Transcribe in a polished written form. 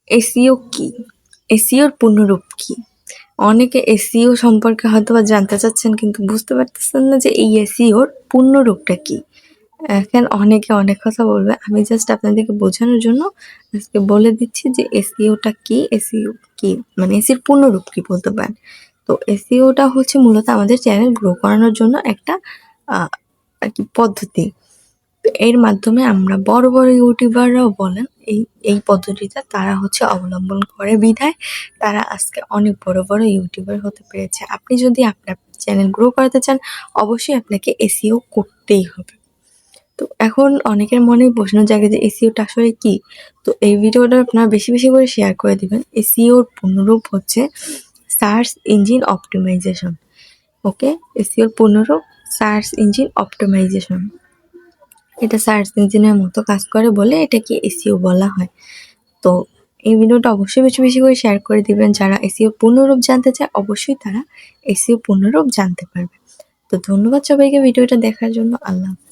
SEO কি? এসইওর পূর্ণরূপ কি? অনেকে এসইও সম্পর্কে হয়তোবা জানতে চাচ্ছেন কিন্তু বুঝতে পারতেছেন না যে এই এসইওর পূর্ণরূপটা কি? এখন অনেকে অনেক কথা বলবে। আমি জাস্ট আপনাদেরকে বোঝানোর জন্য আজকে বলে দিচ্ছি যে এসইওটা কি, এসইও কি? মানে এসির পূর্ণরূপ কি বলতে পারেন। তো এসইওটা হচ্ছে মূলত আমাদের চ্যানেল গ্রো করানোর জন্য একটা আ আরকি পদ্ধতি। তো এর মাধ্যমে আমরা বড়, বড় ইউটিউবাররাও বলেন এই পদ্ধতিটা তারা হচ্ছে অবলম্বন করে বিধায় তারা আজকে অনেক বড়, বড় ইউটিউবার হতে পেরেছে। আপনি যদি আপনার চ্যানেল গ্রো করাতে চান অবশ্যই আপনাকে এসইও করতেই হবে। তো এখন অনেকের মনে প্রশ্ন জাগে যে এসইওটা আসলে কি? তো এই ভিডিওটা আপনারা বেশি, বেশি করে শেয়ার করে দিবেন। এসইওর পূর্ণরূপ হচ্ছে সার্চ ইঞ্জিন অপটিমাইজেশন। ওকে? এসইওর পূর্ণরূপ সার্চ ইঞ্জিন অপটিমাইজেশন। এটা সার্চ ইঞ্জিনের মতো কাজ করে বলে এটাকে এসইও বলা হয়। তো এই ভিডিওটা অবশ্যই বেশি, বেশি করে শেয়ার করে দিবেন। যারা এসইও পূর্ণরূপ জানতে চায় অবশ্যই তারা এসইও পূর্ণরূপ জানতে পারবে। তো ধন্যবাদ সবাইকে ভিডিওটা দেখার জন্য। আল্লাহ হাফেজ।